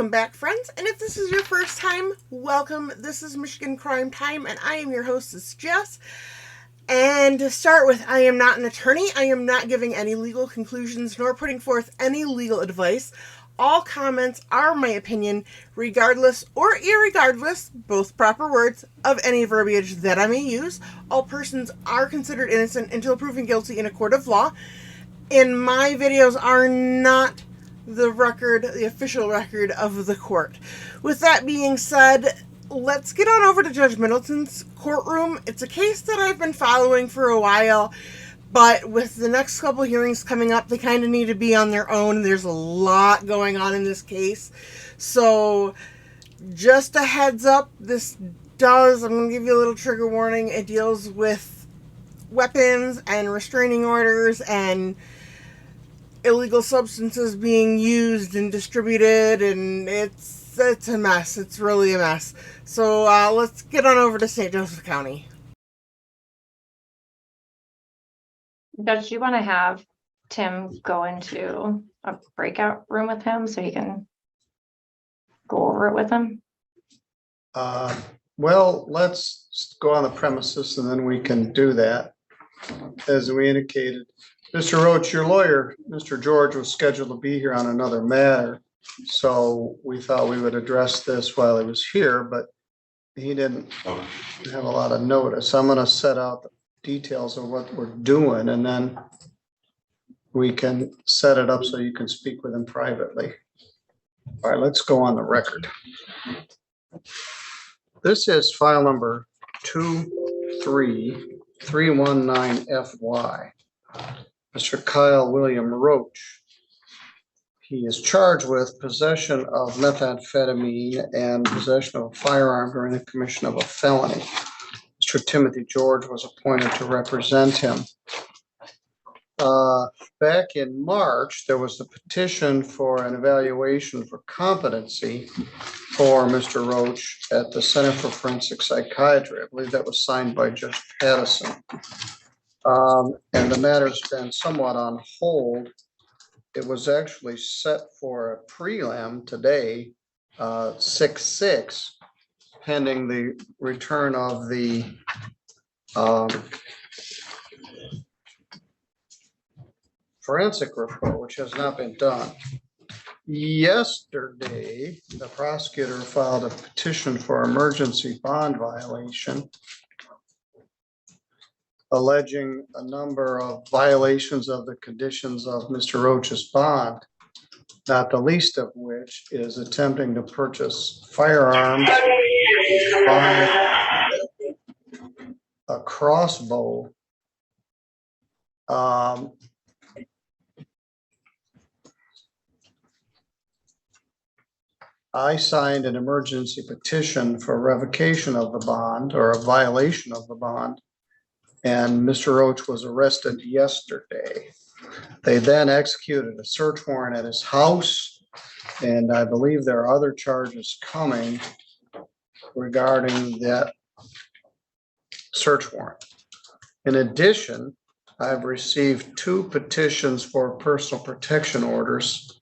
Welcome back, friends, and if this is your first time, welcome. This is Michigan Crime Time, and I am your hostess, Jess. And to start with, I am not an attorney. I am not giving any legal conclusions nor putting forth any legal advice. All comments are my opinion, regardless or irregardless, both proper words, of any verbiage that I may use. All persons are considered innocent until proven guilty in a court of law. And my videos are not the official record of the court. With that being said, let's get on over to Judge Middleton's courtroom. It's a case that I've been following for a while, but with the next couple hearings coming up, they kind of need to be on their own. There's a lot going on in this case. So, just a heads up, I'm going to give you a little trigger warning. It deals with weapons and restraining orders and illegal substances being used and distributed, and it's a mess. It's really a mess. So let's get on over to St. Joseph County. Judge, do you want to have Tim go into a breakout room with him so he can go over it with him? Well, let's go on the premises and then we can do that. As we indicated, Mr. Roach, your lawyer, Mr. George, was scheduled to be here on another matter. So we thought we would address this while he was here, but he didn't have a lot of notice. I'm going to set out the details of what we're doing, and then we can set it up so you can speak with him privately. All right, let's go on the record. This is file number 23319FY. Mr. Kyle William Roach. He is charged with possession of methamphetamine and possession of a firearm during the commission of a felony. Mr. Timothy George was appointed to represent him. Back in March, there was a petition for an evaluation for competency for Mr. Roach at the Center for Forensic Psychiatry. I believe that was signed by Judge Pattison. And the matter's been somewhat on hold. It was actually set for a prelim today, 6/6, pending the return of the forensic report, which has not been done. Yesterday, the prosecutor filed a petition for emergency bond violation, alleging a number of violations of the conditions of Mr. Roach's bond, not the least of which is attempting to purchase firearms, buy a crossbow, I signed an emergency petition for revocation of the bond or a violation of the bond, and Mr. Roach was arrested yesterday. They then executed a search warrant at his house, and I believe there are other charges coming regarding that search warrant. In addition, I've received 2 petitions for personal protection orders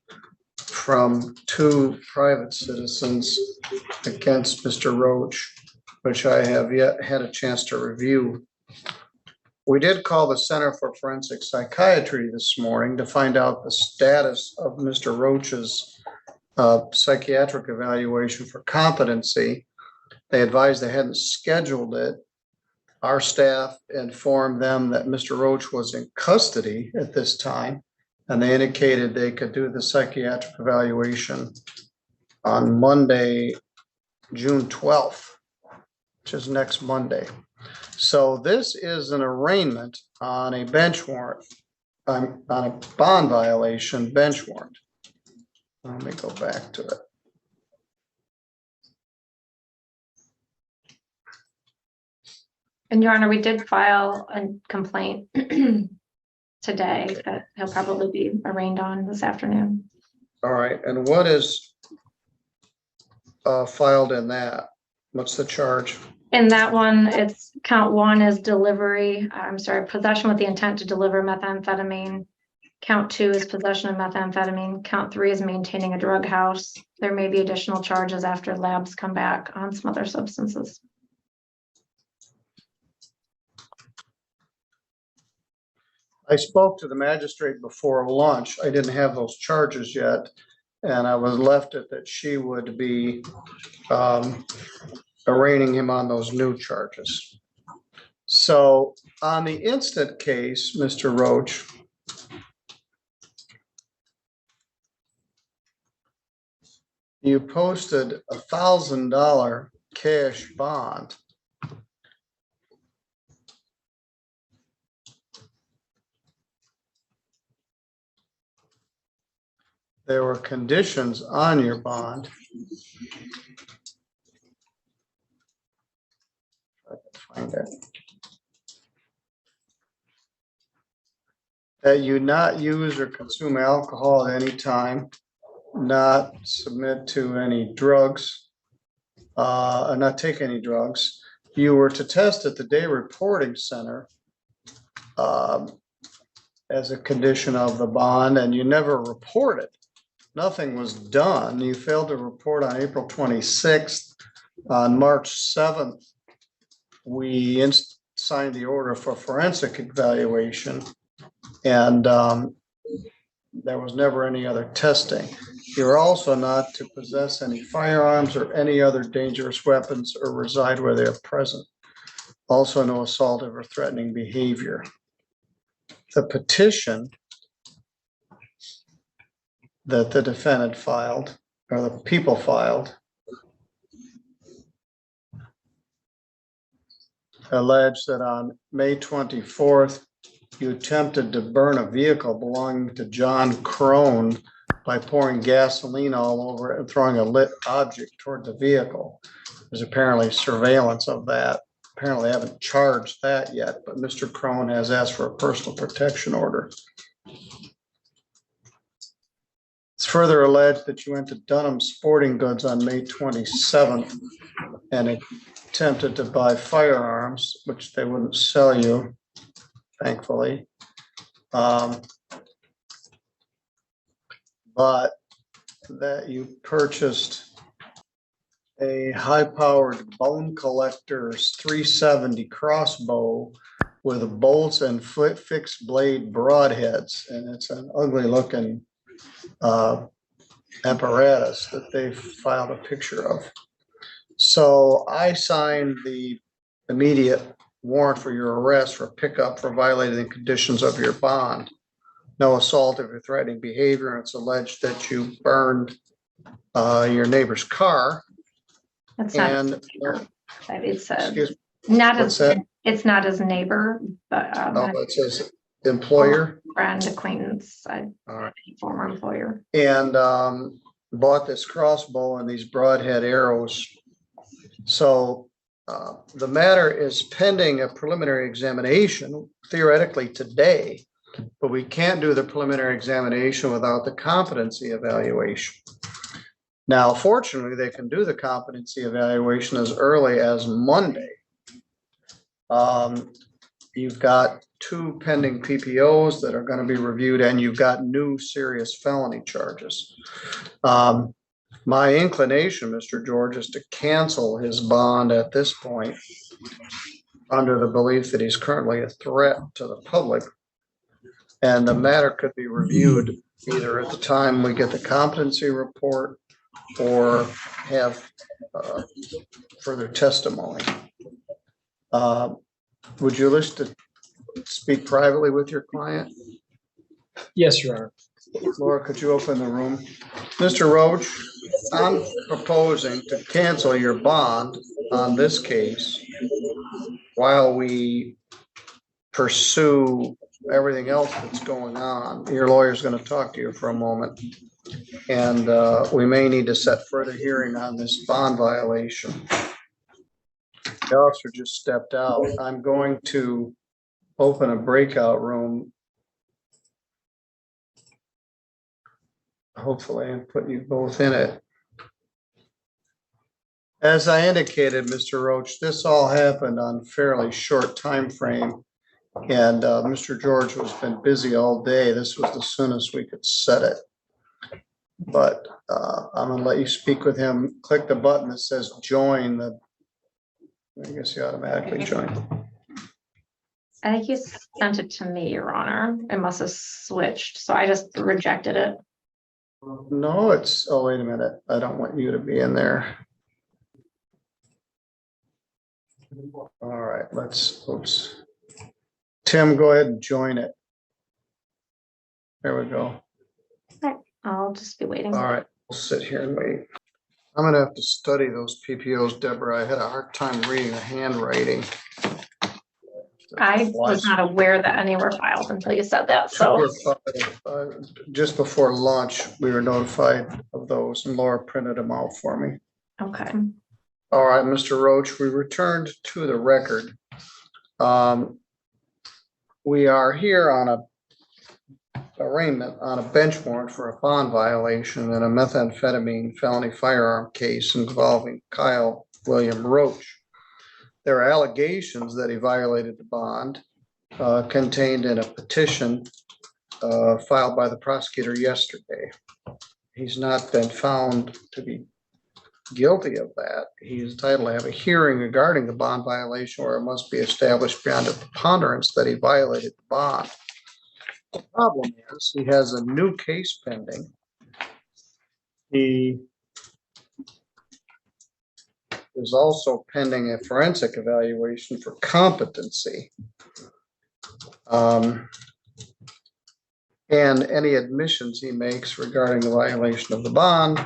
from 2 private citizens against Mr. Roach, which I have yet had a chance to review. We did call the Center for Forensic Psychiatry this morning to find out the status of Mr. Roach's psychiatric evaluation for competency. They advised they hadn't scheduled it. Our staff informed them that Mr. Roach was in custody at this time, and they indicated they could do the psychiatric evaluation on Monday, June 12th, which is next Monday. So this is an arraignment on a bench warrant, on a bond violation bench warrant. Let me go back to it. And Your Honor, we did file a complaint today that he'll probably be arraigned on this afternoon. All right, and what is filed in that? What's the charge? In that one, it's count 1 is possession with the intent to deliver methamphetamine Count 2 is possession of methamphetamine. Count 3 is maintaining a drug house. There may be additional charges after labs come back on some other substances. I spoke to the magistrate before lunch. I didn't have those charges yet. And I was left it that she would be arraigning him on those new charges. So on the instant case, Mr. Roach, you posted $1,000 cash bond. There were conditions on your bond. I can find it. That you not use or consume alcohol at any time, not submit to any drugs, not take any drugs. You were to test at the day reporting center as a condition of the bond, and you never reported. Nothing was done. You failed to report on April 26th. On March 7th, we signed the order for forensic evaluation, and there was never any other testing. You're also not to possess any firearms or any other dangerous weapons or reside where they are present. Also, no assaultive or threatening behavior. The petition that the defendant filed, or the people filed, alleged that on May 24th, you attempted to burn a vehicle belonging to John Crone by pouring gasoline all over it and throwing a lit object toward the vehicle. There's apparently surveillance of that. Apparently, I haven't charged that yet, but Mr. Crone has asked for a personal protection order. It's further alleged that you went to Dunham Sporting Goods on May 27th and attempted to buy firearms, which they wouldn't sell you, thankfully. But that you purchased a high-powered bone collector's 370 crossbow with bolts and fixed blade broadheads, and it's an ugly-looking apparatus that they filed a picture of. So I signed the immediate warrant for your arrest for pickup for violating the conditions of your bond. No assaultive or threatening behavior. And it's alleged that you burned your neighbor's car. That's not. And It's excuse me, not what's as that? it's not his neighbor, but It says employer. friend, acquaintance, All right. former employer. And bought this crossbow and these broadhead arrows. So the matter is pending a preliminary examination, theoretically today, but we can't do the preliminary examination without the competency evaluation. Now, fortunately, they can do the competency evaluation as early as Monday. You've got 2 pending PPOs that are going to be reviewed, and you've got new serious felony charges. My inclination, Mr. George, is to cancel his bond at this point under the belief that he's currently a threat to the public. And the matter could be reviewed either at the time we get the competency report or have further testimony. Would you wish to speak privately with your client? Yes, Your Honor. Laura, could you open the room? Mr. Roach, I'm proposing to cancel your bond on this case while we pursue everything else that's going on. Your lawyer's going to talk to you for a moment. And we may need to set further hearing on this bond violation. The officer just stepped out. I'm going to open a breakout room, hopefully, and put you both in it. As I indicated, Mr. Roach, this all happened on fairly short time frame. And Mr. George has been busy all day. This was the soonest we could set it. But I'm gonna let you speak with him. Click the button that says join the, I guess you automatically join. I think you sent it to me, Your Honor. It must have switched, so I just rejected it. No, it's, oh, wait a minute. I don't want you to be in there. All right, oops. Tim, go ahead and join it. There we go. I'll just be waiting. All right, we'll sit here and wait. I'm gonna have to study those PPOs, Deborah. I had a hard time reading the handwriting. I was not aware that any were filed until you said that, so. Just before lunch, we were notified of those and Laura printed them out for me. Okay. All right, Mr. Roach, we returned to the record. We are here on a arraignment on a bench warrant for a bond violation in a methamphetamine felony firearm case involving Kyle William Roach. There are allegations that he violated the bond contained in a petition filed by the prosecutor yesterday. He's not been found to be guilty of that. He is entitled to have a hearing regarding the bond violation, where it must be established beyond a preponderance that he violated the bond. The problem is he has a new case pending. He is also pending a forensic evaluation for competency. And any admissions he makes regarding the violation of the bond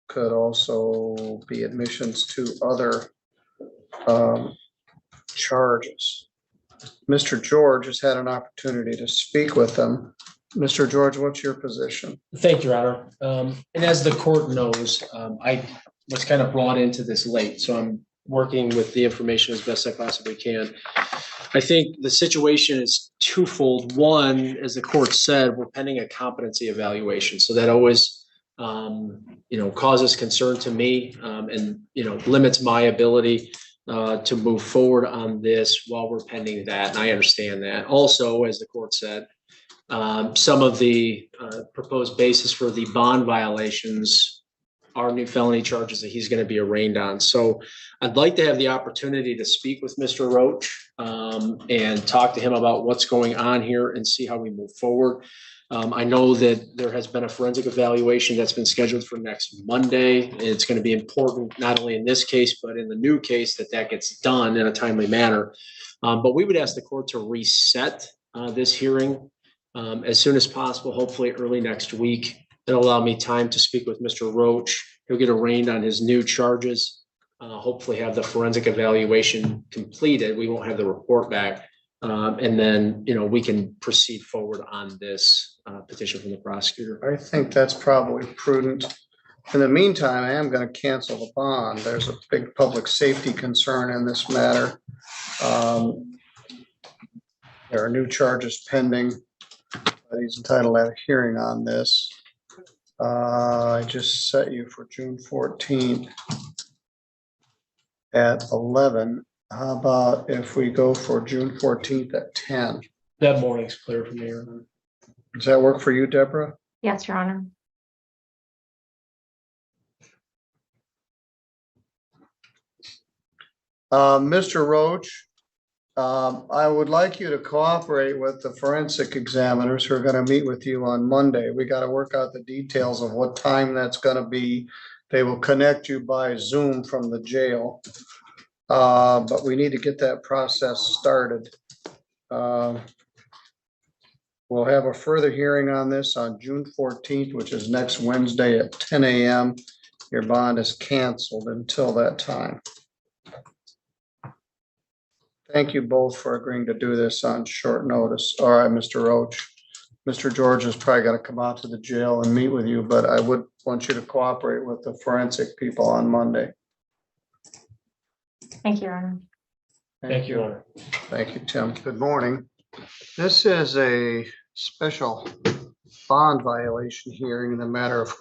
could also be admissions to other charges. Mr. George has had an opportunity to speak with them. Mr. George, what's your position? Thank you, Your Honor. And as the court knows, I was kind of brought into this late, so I'm working with the information as best I possibly can. I think the situation is twofold. One, as the court said, we're pending a competency evaluation. So that always, causes concern to me, and, limits my ability to move forward on this while we're pending that. And I understand that. Also, as the court said, some of the proposed basis for the bond violations are new felony charges that he's going to be arraigned on. So I'd like to have the opportunity to speak with Mr. Roach and talk to him about what's going on here and see how we move forward. I know that there has been a forensic evaluation that's been scheduled for next Monday. It's going to be important, not only in this case, but in the new case, that gets done in a timely manner. But we would ask the court to reset this hearing as soon as possible, hopefully early next week. It'll allow me time to speak with Mr. Roach. He'll get arraigned on his new charges, hopefully have the forensic evaluation completed. We won't have the report back. And then, we can proceed forward on this petition from the prosecutor. I think that's probably prudent. In the meantime, I am going to cancel the bond. There's a big public safety concern in this matter. There are new charges pending. He's entitled to have a hearing on this. I just set you for June 14th at 11. How about if we go for June 14th at 10? That morning's clear for me, Your Honor. Does that work for you, Deborah? Yes, Your Honor. Mr. Roach, I would like you to cooperate with the forensic examiners who are going to meet with you on Monday. We got to work out the details of what time that's going to be. They will connect you by Zoom from the jail. But we need to get that process started. We'll have a further hearing on this on June 14th, which is next Wednesday at 10 a.m. Your bond is canceled until that time. Thank you both for agreeing to do this on short notice. All right, Mr. Roach. Mr. George is probably going to come out to the jail and meet with you, but I would want you to cooperate with the forensic people on Monday. Thank you, Your Honor. Thank you, Your Honor. Thank you, Tim. Good morning. This is a special bond violation hearing in the matter of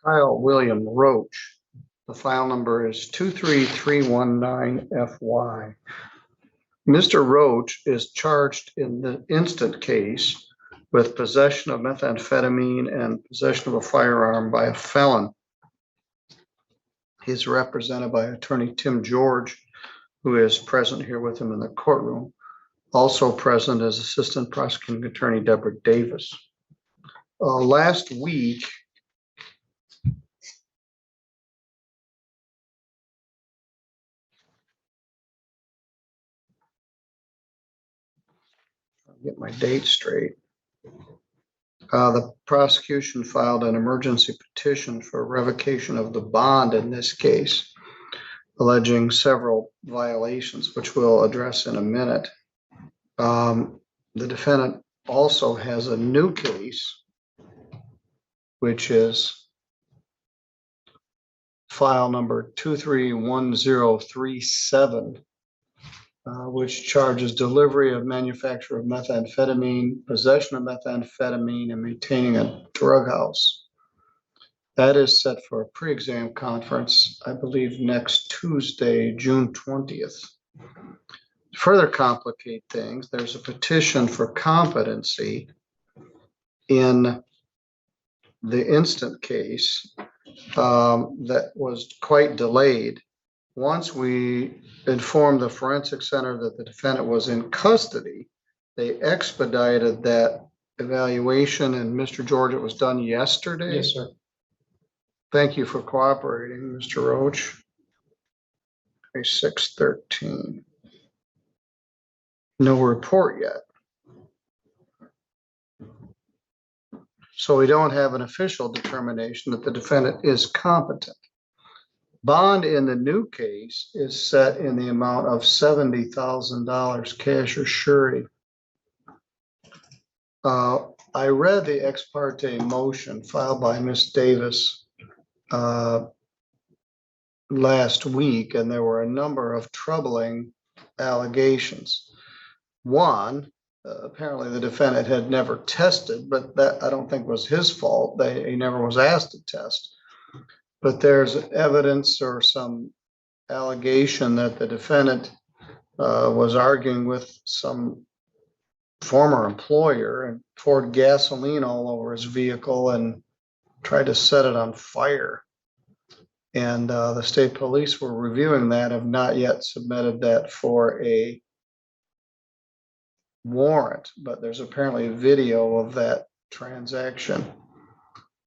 Kyle William Roach. The file number is 23319FY. Mr. Roach is charged in the instant case with possession of methamphetamine and possession of a firearm by a felon. He's represented by attorney Tim George, who is present here with him in the courtroom. Also present is assistant prosecuting attorney Deborah Davis. Last week, I'll get my date straight. The prosecution filed an emergency petition for revocation of the bond in this case, alleging several violations, which we'll address in a minute. The defendant also has a new case, which is file number 231037, which charges delivery of manufacture of methamphetamine, possession of methamphetamine, and maintaining a drug house. That is set for a pre-exam conference, I believe, next Tuesday, June 20th. To further complicate things, there's a petition for competency in the instant case that was quite delayed. Once we informed the forensic center that the defendant was in custody, they expedited that evaluation, and Mr. George, it was done yesterday. Yes, sir. Thank you for cooperating, Mr. Roach. Okay, 6/13. No report yet. So we don't have an official determination that the defendant is competent. Bond in the new case is set in the amount of $70,000 cash or surety. I read the ex parte motion filed by Ms. Davis last week, and there were a number of troubling allegations. One, apparently the defendant had never tested, but that I don't think was his fault. He never was asked to test. But there's evidence or some allegation that the defendant was arguing with some former employer and poured gasoline all over his vehicle and tried to set it on fire. And the state police were reviewing that, have not yet submitted that for a warrant, but there's apparently a video of that transaction.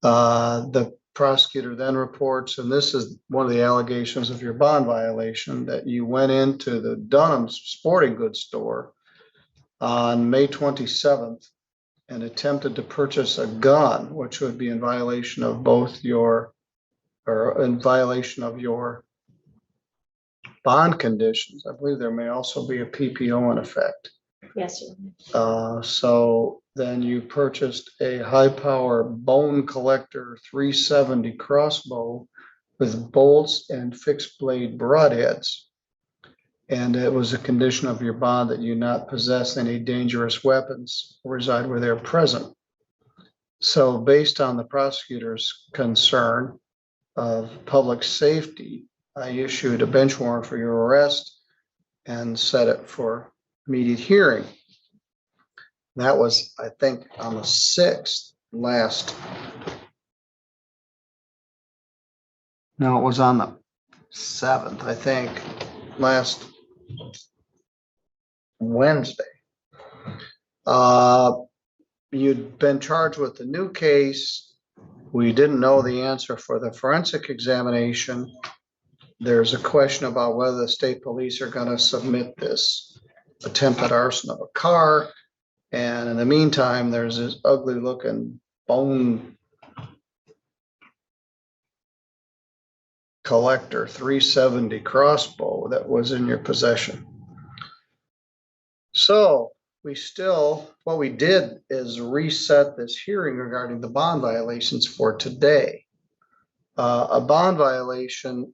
The prosecutor then reports, and this is one of the allegations of your bond violation, that you went into the Dunham's sporting goods store on May 27th and attempted to purchase a gun, which would be in violation of both your, or in violation of your bond conditions. I believe there may also be a PPO in effect. Yes, sir. So then you purchased a high power bone collector 370 crossbow with bolts and fixed blade broadheads. And it was a condition of your bond that you not possess any dangerous weapons or reside where they're present. So based on the prosecutor's concern of public safety, I issued a bench warrant for your arrest and set it for immediate hearing. That was, I think, on the 6th last. No, it was on the 7th, I think, last Wednesday. You'd been charged with the new case. We didn't know the answer for the forensic examination. There's a question about whether the state police are going to submit this attempted arson of a car. And in the meantime, there's this ugly looking bone collector 370 crossbow that was in your possession. So what we did is reset this hearing regarding the bond violations for today. A bond violation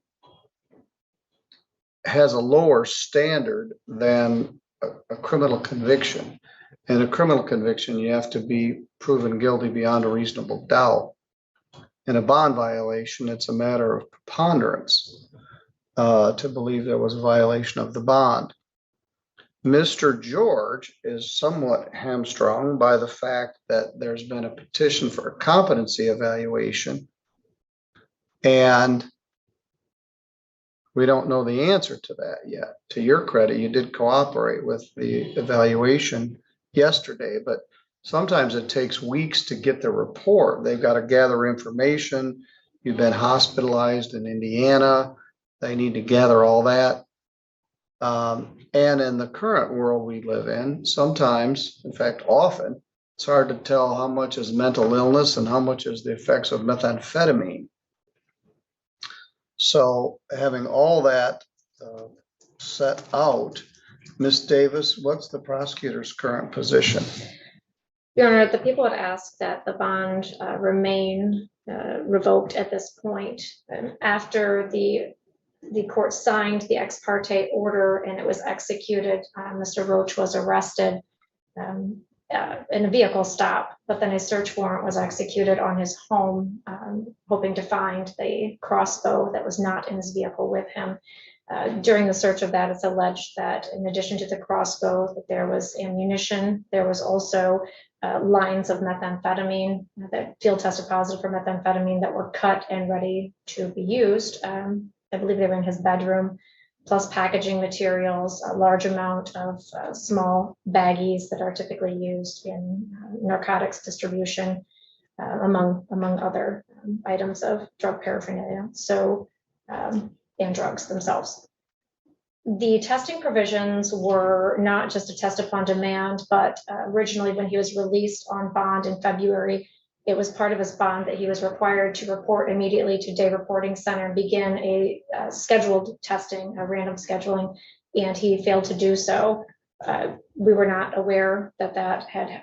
has a lower standard than a criminal conviction. In a criminal conviction, you have to be proven guilty beyond a reasonable doubt. in a bond violation, it's a matter of preponderance to believe there was a violation of the bond. Mr. George is somewhat hamstrung by the fact that there's been a petition for a competency evaluation, and we don't know the answer to that yet. To your credit, you did cooperate with the evaluation yesterday, but sometimes it takes weeks to get the report. They've got to gather information. You've been hospitalized in Indiana. They need to gather all that. And in the current world we live in, sometimes, in fact, often, it's hard to tell how much is mental illness and how much is the effects of methamphetamine. So having all that set out, Ms. Davis, what's the prosecutor's current position? Your Honor, the people had asked that the bond remain revoked at this point. After the court signed the ex parte order and it was executed, Mr. Roach was arrested in a vehicle stop, but then a search warrant was executed on his home, hoping to find the crossbow that was not in his vehicle with him. During the search of that, it's alleged that in addition to the crossbow, that there was ammunition. There was also lines of methamphetamine that field tested positive for methamphetamine that were cut and ready to be used. I believe they were in his bedroom, plus packaging materials, a large amount of small baggies that are typically used in narcotics distribution, among other items of drug paraphernalia. So, and drugs themselves. The testing provisions were not just a test upon demand, but originally when he was released on bond in February, it was part of his bond that he was required to report immediately to Day Reporting Center and begin a scheduled testing, a random scheduling, and he failed to do so. We were not aware that that had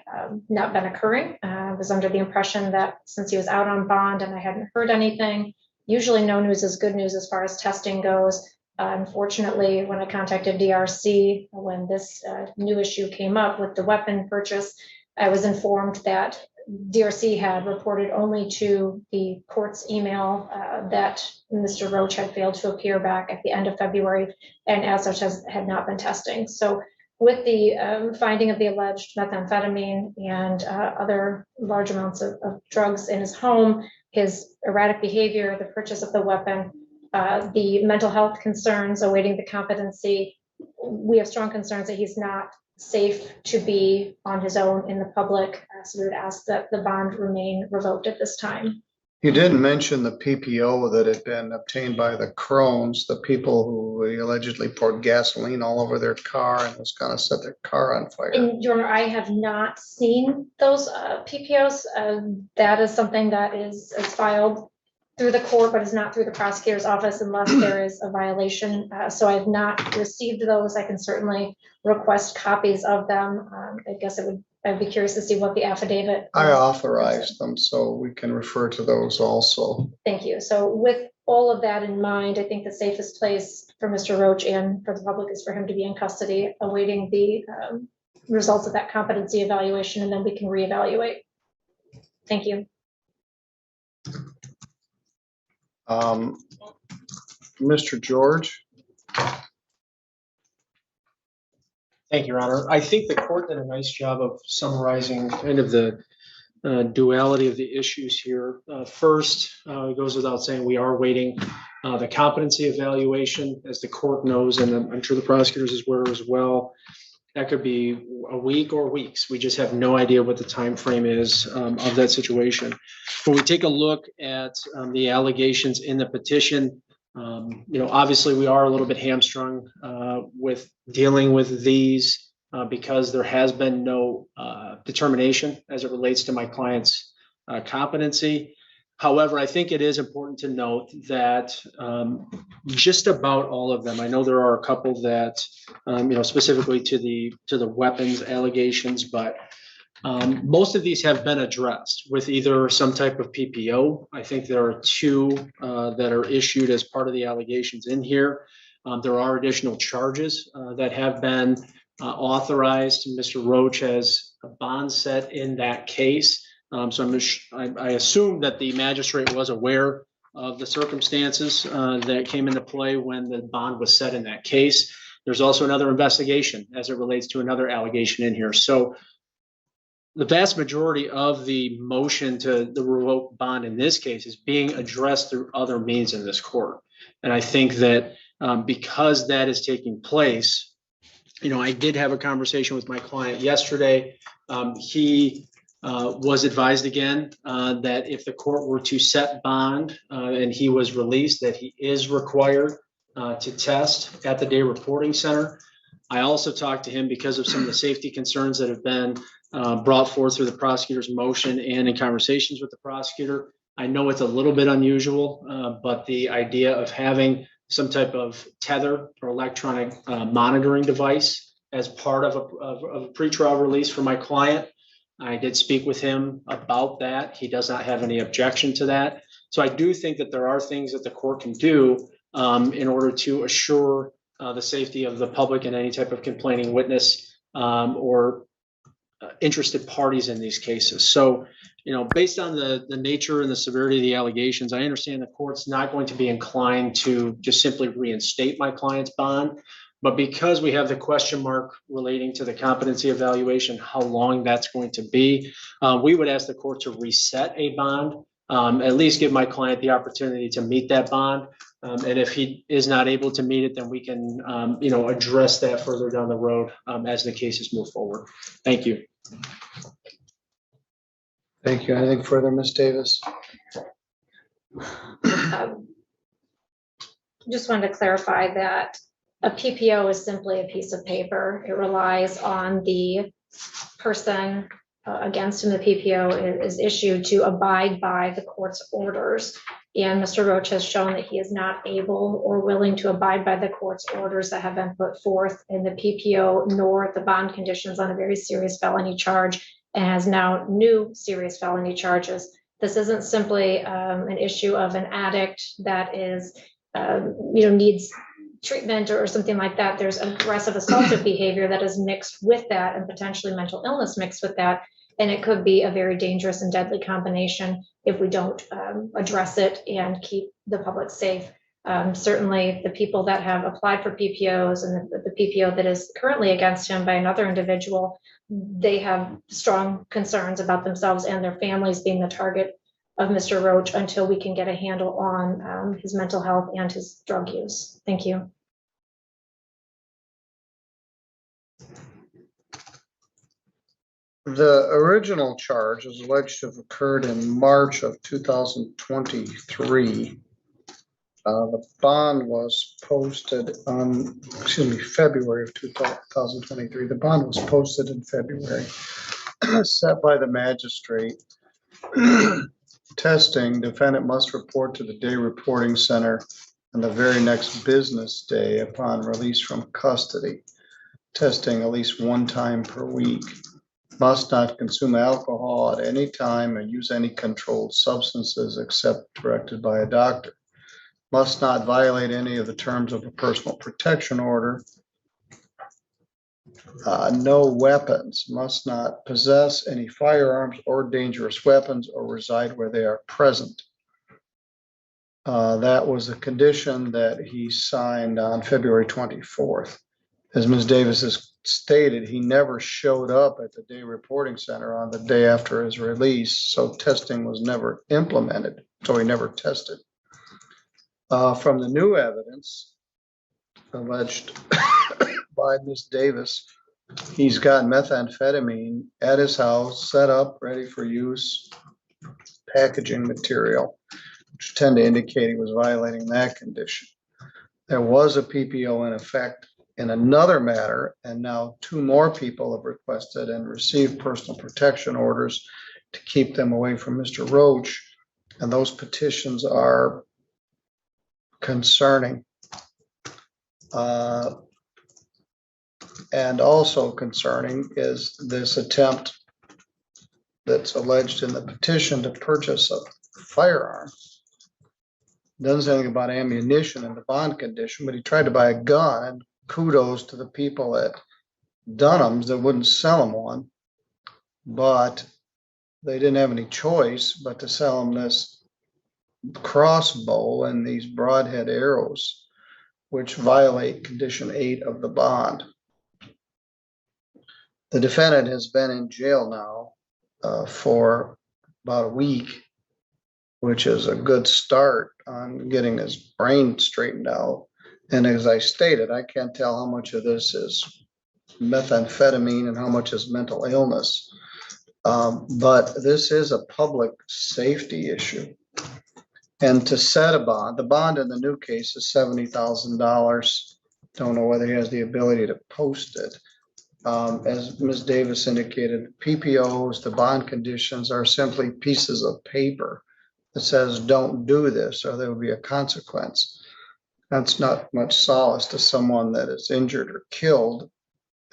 not been occurring. I was under the impression that since he was out on bond and I hadn't heard anything, usually no news is good news as far as testing goes. Unfortunately, when I contacted DRC, when this new issue came up with the weapon purchase, I was informed that DRC had reported only to the court's email that Mr. Roach had failed to appear back at the end of February, and as such had not been testing. So with the finding of the alleged methamphetamine and other large amounts of drugs in his home, his erratic behavior, the purchase of the weapon, the mental health concerns awaiting the competency, we have strong concerns that he's not safe to be on his own in the public. So we would ask that the bond remain revoked at this time. You didn't mention the PPO that had been obtained by the Crones, the people who allegedly poured gasoline all over their car and was going to set their car on fire. And Your Honor, I have not seen those PPOs. That is something that is filed through the court, but is not through the prosecutor's office unless there is a violation. So I have not received those. I can certainly request copies of them. I guess I'd be curious to see what the affidavit. I authorized them, so we can refer to those also. Thank you. So with all of that in mind, I think the safest place for Mr. Roach and for the public is for him to be in custody, awaiting the results of that competency evaluation, and then we can reevaluate. Thank you. Mr. George. Thank you, Your Honor. I think the court did a nice job of summarizing kind of the duality of the issues here. First, it goes without saying we are waiting the competency evaluation, as the court knows, and I'm sure the prosecutors is aware as well. That could be a week or weeks. We just have no idea what the time frame is of that situation. When we take a look at the allegations in the petition, obviously we are a little bit hamstrung with dealing with these because there has been no determination as it relates to my client's competency. However, I think it is important to note that just about all of them, I know there are a couple that, specifically to the weapons allegations, but most of these have been addressed with either some type of PPO. I think there are two that are issued as part of the allegations in here. There are additional charges that have been authorized. Mr. Roach has a bond set in that case. So I assume that the magistrate was aware of the circumstances that came into play when the bond was set in that case. There's also another investigation as it relates to another allegation in here. So the vast majority of the motion to the revoke bond in this case is being addressed through other means in this court. And I think that because that is taking place, I did have a conversation with my client yesterday. He was advised again that if the court were to set bond and he was released, that he is required to test at the day reporting center. I also talked to him because of some of the safety concerns that have been brought forth through the prosecutor's motion and in conversations with the prosecutor. I know it's a little bit unusual, but the idea of having some type of tether or electronic monitoring device as part of a pretrial release for my client, I did speak with him about that. He does not have any objection to that. So I do think that there are things that the court can do in order to assure the safety of the public and any type of complaining witness or interested parties in these cases. So, based on the nature and the severity of the allegations, I understand the court's not going to be inclined to just simply reinstate my client's bond. But because we have the question mark relating to the competency evaluation, how long that's going to be, we would ask the court to reset a bond, at least give my client the opportunity to meet that bond. And if he is not able to meet it, then we can, address that further down the road as the cases move forward. Thank you. Thank you. Anything further, Ms. Davis? Just wanted to clarify that a PPO is simply a piece of paper. It relies on the person against whom the PPO is issued to abide by the court's orders. And Mr. Roach has shown that he is not able or willing to abide by the court's orders that have been put forth in the PPO, nor the bond conditions on a very serious felony charge, and has now new serious felony charges. This isn't simply an issue of an addict that is, needs treatment or something like that. There's aggressive assaultive behavior that is mixed with that, and potentially mental illness mixed with that. And it could be a very dangerous and deadly combination if we don't address it and keep the public safe. Certainly the people that have applied for PPOs and the PPO that is currently against him by another individual, they have strong concerns about themselves and their families being the target of Mr. Roach until we can get a handle on his mental health and his drug use. Thank you. The original charge is alleged to have occurred in March of 2023. The bond was posted on, February of 2023. The bond was posted in February, set by the magistrate. Testing, defendant must report to the day reporting center on the very next business day upon release from custody. Testing at least one time per week. Must not consume alcohol at any time or use any controlled substances except directed by a doctor. Must not violate any of the terms of a personal protection order. No weapons. Must not possess any firearms or dangerous weapons or reside where they are present. That was a condition that he signed on February 24th. As Ms. Davis has stated, he never showed up at the day reporting center on the day after his release, so testing was never implemented, so he never tested. From the new evidence alleged by Ms. Davis, he's got methamphetamine at his house, set up, ready for use, packaging material, which tend to indicate he was violating that condition. There was a PPO in effect in another matter, and now two more people have requested and received personal protection orders to keep them away from Mr. Roach, and those petitions are concerning. And also concerning is this attempt that's alleged in the petition to purchase a firearm. Doesn't say anything about ammunition in the bond condition, but he tried to buy a gun, and kudos to the people at Dunham's that wouldn't sell him one. But they didn't have any choice but to sell him this crossbow and these broadhead arrows, which violate condition 8 of the bond. The defendant has been in jail now for about a week, which is a good start on getting his brain straightened out. And as I stated, I can't tell how much of this is methamphetamine and how much is mental illness. But this is a public safety issue. And to set a bond, the bond in the new case is $70,000. Don't know whether he has the ability to post it. As Ms. Davis indicated, PPOs, the bond conditions are simply pieces of paper that says don't do this or there will be a consequence. That's not much solace to someone that is injured or killed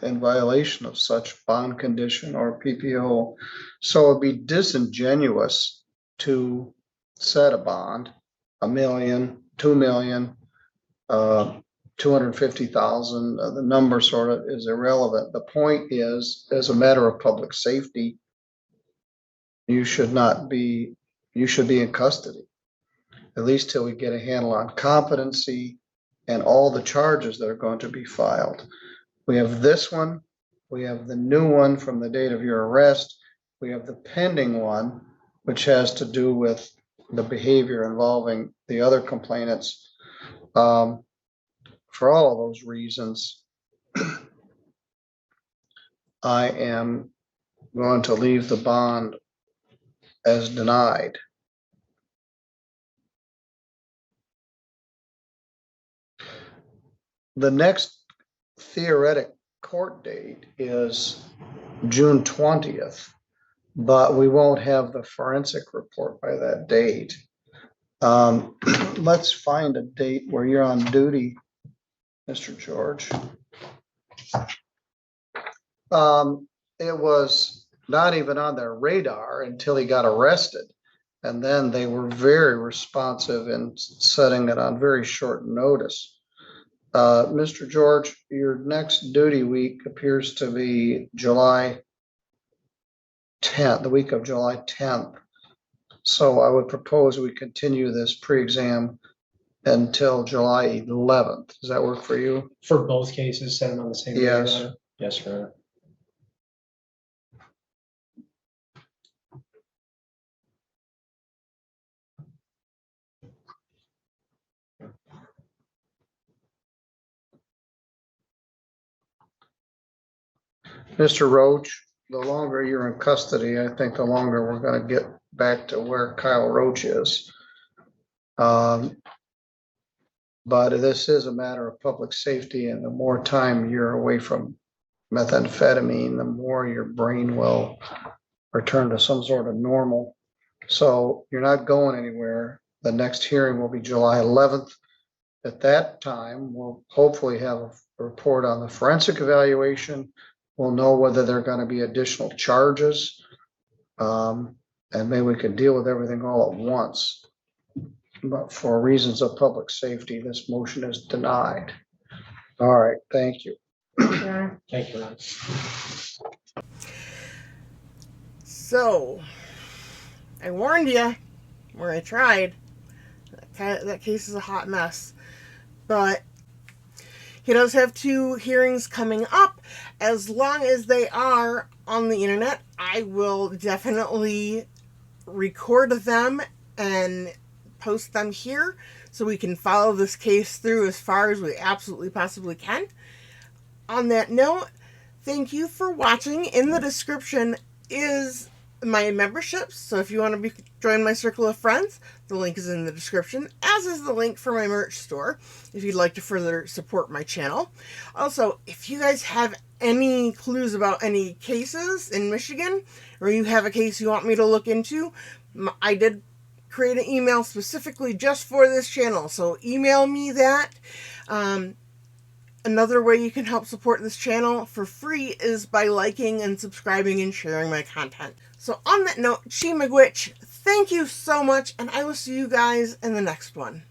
in violation of such bond condition or PPO. So it'd be disingenuous to set a bond, $1 million, $2 million, 250,000. The number sort of is irrelevant. The point is, as a matter of public safety, you should be in custody, at least till we get a handle on competency and all the charges that are going to be filed. We have this one, we have the new one from the date of your arrest, we have the pending one, which has to do with the behavior involving the other complainants. For all of those reasons, I am going to leave the bond as denied. The next theoretic court date is June 20th, but we won't have the forensic report by that date. Let's find a date where you're on duty, Mr. George. It was not even on their radar until he got arrested. And then they were very responsive in setting it on very short notice. Mr. George, your next duty week appears to be July 10th, the week of July 10th. So I would propose we continue this pre-exam until July 11th. Does that work for you? For both cases, set them on the same day? Yes. Yes, Your Honor. Mr. Roach, the longer you're in custody, I think the longer we're going to get back to where Kyle Roach is. But this is a matter of public safety, and the more time you're away from methamphetamine, the more your brain will return to some sort of normal. So you're not going anywhere. The next hearing will be July 11th. At that time, we'll hopefully have a report on the forensic evaluation. We'll know whether there are going to be additional charges, and maybe we can deal with everything all at once. But for reasons of public safety, this motion is denied. All right, thank you. Thank you, Your Honor. So, I warned you where I tried. That case is a hot mess. But he does have 2 hearings coming up. As long as they are on the internet, I will definitely record them and post them here so we can follow this case through as far as we absolutely possibly can. On that note, thank you for watching. In the description is my memberships, so if you want to join my circle of friends, the link is in the description, as is the link for my merch store if you'd like to further support my channel. Also, if you guys have any clues about any cases in Michigan, or you have a case you want me to look into, I did create an email specifically just for this channel, so email me that. Another way you can help support this channel for free is by liking and subscribing and sharing my content. So on that note, Chi Magwitch, thank you so much, and I will see you guys in the next one.